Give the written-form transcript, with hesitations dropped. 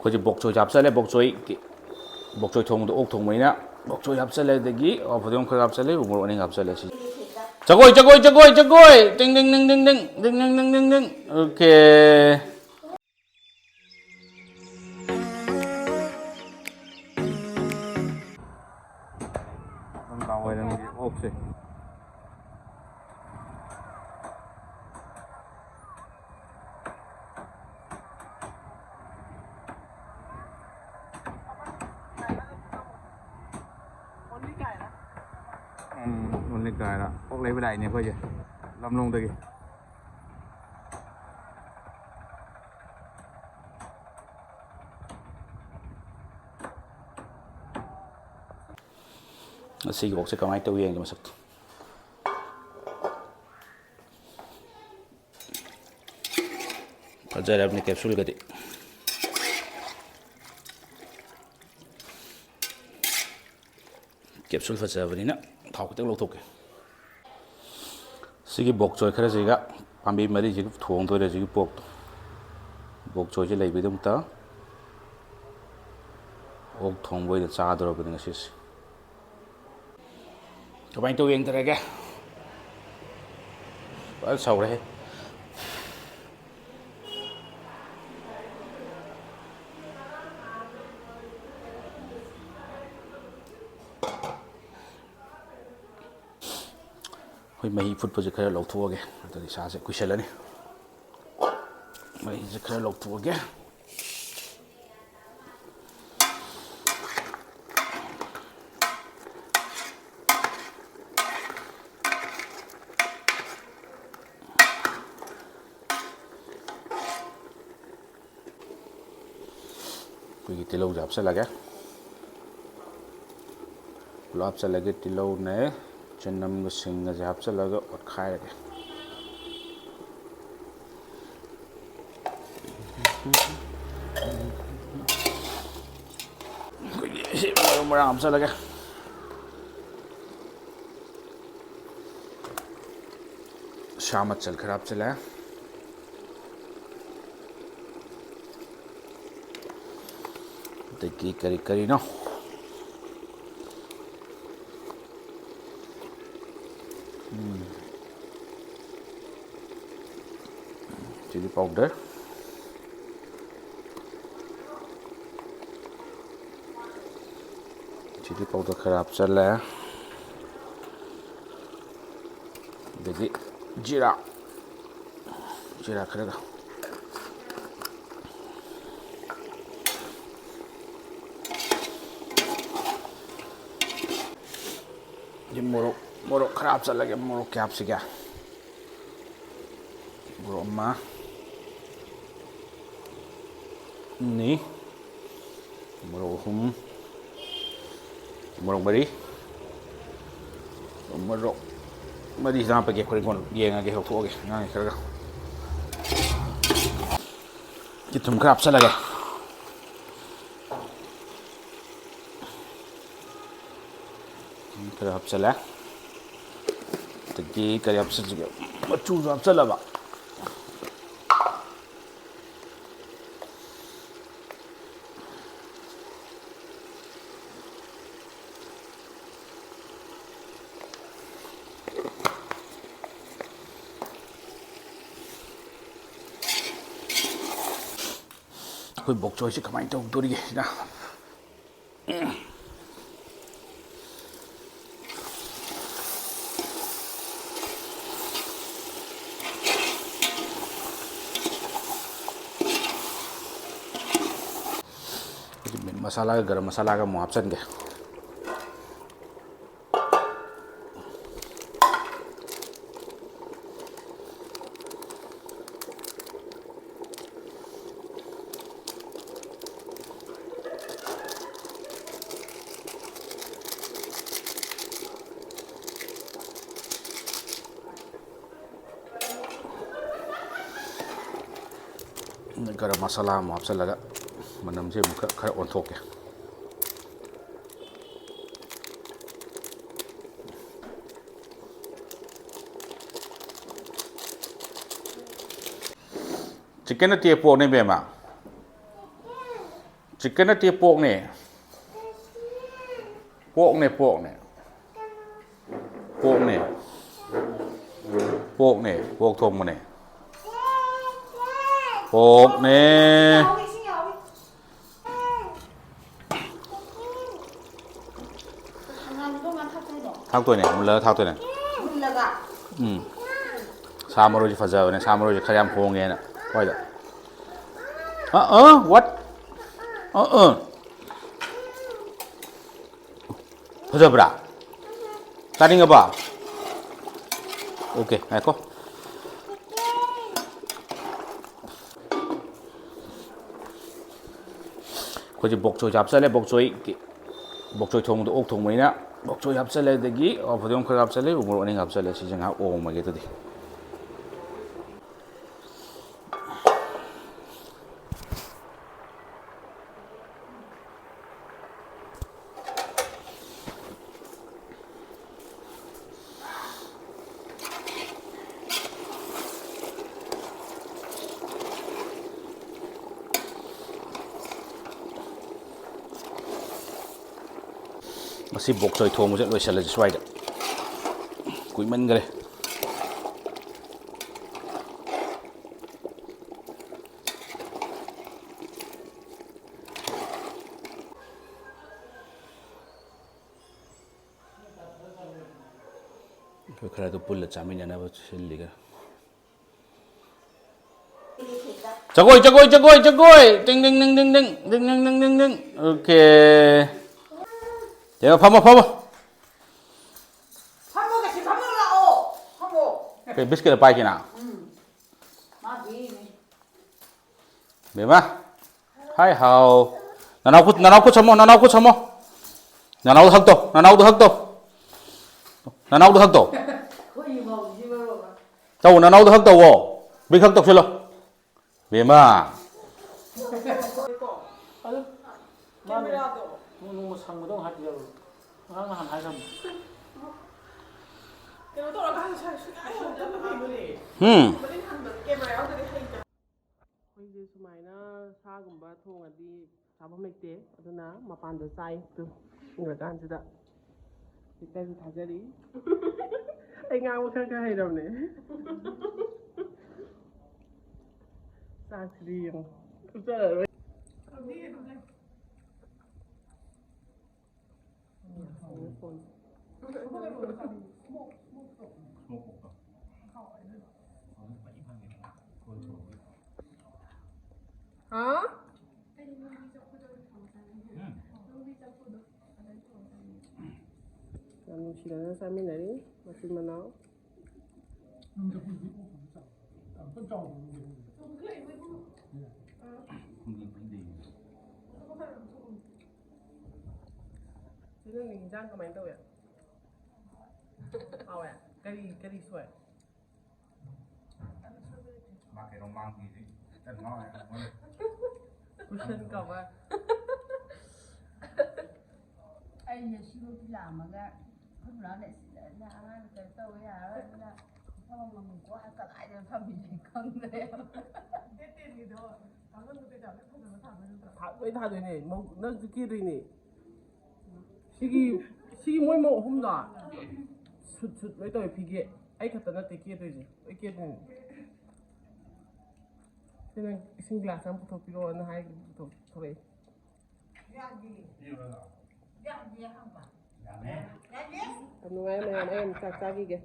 ꯑꯩꯈꯣꯏꯁꯦ ꯕꯣꯛ ꯆꯣꯏ ꯍꯥꯞꯆꯜꯂꯦ ꯕꯣꯛ ꯆꯣꯏ ꯊꯣꯡꯕꯗꯣ ꯑꯣꯛ ꯊꯣꯡꯕꯅꯤꯅ ꯕꯣꯛ ꯆꯣꯏ ꯍꯥꯞꯆꯜꯂꯦ ꯑꯗꯒꯤ ꯐꯗꯤꯒꯣꯝ ꯈꯔ ꯍꯥꯞꯆꯜꯂꯦ ꯎꯃꯣꯔꯣꯛ ꯑꯅꯤ ꯍꯥꯞꯆꯜꯂꯦ ꯁꯤ ꯖꯒꯣꯏ ꯇꯤꯡ ꯇꯤꯡ ꯇꯤꯡ ꯇꯤꯡ ꯇꯤꯡ ꯇꯤꯡ ꯇꯤꯡ ꯇꯤꯡ ꯇꯤꯡ ꯇꯤꯡ ꯑꯣꯀꯦ ꯅꯨꯡꯗꯥꯡꯋꯥꯏꯔꯝꯒꯤ ꯑꯣꯛꯁꯦ ꯑꯣꯟꯂꯤ ꯀꯥꯏꯔ ꯑꯣꯛ ꯂꯩꯕ ꯂꯥꯛꯏꯅꯦ ꯑꯩꯈꯣꯏꯁꯦ ꯂꯝꯂꯣꯡꯗꯒꯤ ꯑꯁꯤꯒꯤ ꯑꯣꯛꯁꯦ ꯀꯃꯥꯏꯅ ꯇꯧ ꯌꯦꯡꯒꯦ ꯃꯁꯛꯇꯣ ꯐꯖꯔꯕꯅꯤ ꯀꯦꯞꯁꯨꯜꯒꯗꯤ ꯀꯦꯞꯁꯨꯜ ꯐꯖꯕꯅꯤꯅ ꯊꯥꯎ ꯈꯤꯇꯪ ꯂꯧꯊꯣꯛꯀꯦ ꯁꯤꯒꯤ ꯕꯣꯛ ꯆꯣꯏ ꯈꯔꯁꯤꯒ ꯄꯥꯝꯕꯤ ꯃꯔꯤꯁꯤꯒ ꯊꯣꯡꯗꯣꯏꯔꯦ ꯁꯤꯒꯤ ꯄꯣꯛꯇꯣ ꯕꯣꯛ ꯆꯣꯏꯁꯦ ꯂꯩꯕꯒꯤꯗꯃꯛꯇ ꯑꯣꯛ ꯊꯣꯡꯕ ꯑꯣꯏꯅ ꯆꯥꯗꯧꯔꯕꯅꯤ ꯉꯁꯤꯁꯦ ꯀꯃꯥꯏꯅ ꯇꯧ ꯌꯦꯡꯊꯔꯒꯦ ꯐꯖꯅ ꯁꯧꯔꯦꯍꯦ ꯑꯩꯈꯣꯏ ꯃꯍꯤ ꯐꯨꯠꯄꯁꯦ ꯈꯔ ꯂꯧꯊꯣꯛꯑꯒꯦ ꯑꯗꯨꯗꯤ ꯏꯁꯥꯁꯦ ꯀꯨꯏꯁꯜꯂꯅꯤ ꯃꯍꯤꯁꯦ ꯈꯔ ꯂꯧꯊꯣꯛꯑꯒꯦ ꯑꯩꯈꯣꯏꯒꯤ ꯇꯤꯜꯍꯧꯁꯦ ꯍꯥꯞꯆꯜꯂꯒꯦ ꯄꯨꯂꯞ ꯍꯥꯞꯆꯜꯂꯒꯦ ꯇꯤꯜꯍꯧꯅꯦ ꯆꯅꯝꯒ ꯁꯤꯡꯒꯁꯦ ꯍꯥꯞꯆꯜꯂꯒ ꯑꯣꯠꯈꯥꯏꯔꯒꯦ ꯑꯩꯈꯣꯏꯒꯤ ꯃꯔꯨ ꯃꯔꯥꯡ ꯍꯥꯞꯆꯜꯂꯒꯦ ꯁꯥ ꯃꯆꯜ ꯈꯔ ꯍꯥꯞꯆꯜꯂꯦ ꯑꯗꯒꯤ ꯀꯔꯤ ꯀꯔꯤꯅꯣ ꯆꯤꯂꯤ ꯄꯥꯎꯗꯔ ꯆꯤꯂꯤ ꯄꯥꯎꯗꯔ ꯈꯔ ꯍꯥꯞꯆꯜꯂꯦ ꯑꯗꯒꯤ ꯖꯤꯔꯥ ꯈꯔꯒ ꯃꯣꯔꯣꯛ ꯈꯔ ꯍꯥꯞꯆꯜꯂꯒꯦ ꯃꯣꯔꯣꯛ ꯀꯌꯥ ꯍꯥꯞꯁꯤꯒꯦ ꯃꯣꯔꯣꯛ ꯑꯃ ꯑꯅꯤ ꯃꯣꯔꯣꯛ ꯑꯍꯨꯝ ꯃꯣꯔꯣꯛ ꯃꯔꯤꯁꯤꯗ ꯍꯥꯞꯄꯒꯦ ꯑꯩꯈꯣꯏ ꯌꯦꯡꯉꯒꯦ ꯂꯧꯊꯣꯛꯑꯒꯦ ꯉꯥꯡꯉꯦ ꯈꯔꯒ ꯊꯨꯝ ꯈꯔ ꯍꯥꯞꯆꯜꯂꯒꯦ ꯈꯔ ꯍꯥꯞꯆꯜꯂꯦ ꯑꯗꯒꯤ ꯀꯔꯤ ꯍꯥꯞꯆꯟꯁꯤꯒꯦ ꯃꯆꯨꯁꯨ ꯍꯥꯞꯆꯜꯂꯕ ꯑꯩꯈꯣꯏ ꯕꯣꯛ ꯆꯣꯏꯁꯦ ꯀꯃꯥꯏꯅ ꯇꯧꯗꯣꯔꯤꯒꯦ ꯁꯤꯅ ꯃꯁꯥꯂꯥꯒ ꯒꯔꯝ ꯃꯁꯥꯂꯥꯒ ꯑꯃꯨꯛ ꯍꯥꯞꯆꯟꯒꯦ ꯒꯔꯝ ꯃꯁꯥꯂꯥ ꯑꯃꯨꯛ ꯍꯥꯞꯆꯜꯂꯒ ꯃꯅꯝꯁꯦ ꯑꯃꯨꯛ ꯈꯔ ꯑꯣꯟꯊꯣꯛꯀꯦ ꯆꯤꯛꯀꯟ ꯅꯠꯇꯦ ꯄꯣꯔꯛꯅꯦ ꯕꯦꯝꯃ chicken nó tiệp pork nè pork nè pork nè pork nè pork nè pork thùng mà nè pork nè thao tôi này muốn lỡ thao tôi này sao mà rồi phải giờ này sao mà rồi khai em hồ nghe nè coi rồi what phải giờ bả ta đi nghe bà ok này có có chỉ bốc choy chắp sẽ lấy bốc choy thùng ốc thùng mấy nè bốc choy hấp sẽ lấy để gì ở phần đông khơi hấp sẽ lấy một anh hấp sẽ lấy chỉ chẳng hạn ôm mà cái đó đi masih bok choy thong mo loi sala swai da kui man gare ko khara to pul la chamin na ba sil liga chagoi ding ding ding ding ding ding ding ding ding ding okay 제가 밥 먹어. 같이 밥 먹으라고. 밥 먹어. 그 비스킷을 빠지나. 마비. 매마. 하이 하우. 나나고 참모. 나나도 학도. 거의 뭐 집으로. 또 나나도 학도 워. 빅 학도 실로. 매마. 깨물어도. 뭐 상무동 하지요. 한 하삼. 그리고 또 어떤 살 수가 ꯑꯩꯈꯣꯏꯁꯦ ꯁꯨꯃꯥꯏꯅ ꯁꯥꯒꯨꯝꯕ ꯊꯣꯡꯉꯗꯤ ꯆꯥꯐꯝ ꯂꯩꯇꯦ ꯑꯗꯨꯅ ꯃꯄꯥꯟꯗ ꯆꯥꯏ ꯎꯔꯀꯥꯟꯁꯤꯗ ꯍꯦꯛꯇꯁꯨ ꯊꯥꯖꯔꯤ ꯑꯩ ꯉꯥꯡꯕ ꯈꯔ ꯍꯩꯔꯕꯅꯦ ꯆꯥꯛꯁꯤꯗꯤ ꯌꯦꯡꯉꯨ ꯎꯠꯆꯔꯔꯣꯏ हाँ nusirannya 사미나리 맛을 만나오 Ini ninjang kemain tuh ya? Oh ya, kari suai. Makai romang gitu, kan mau ya. Cushion kau apa? Anh nhà siêu đi làm mà ra lúc đó lại là cái tàu nhà là không mà mình có cả lại rồi phải bị con đấy 다 되네. 뭐, 넌 끼리니. 시기 뭐 혼자. 왜 또 비게? 아이 갖다 놨대 끼리지. 왜 끼리니? 그냥 싱글라스 한부터 필요한 하이부터 그래. Ano nga em, caksak kìa.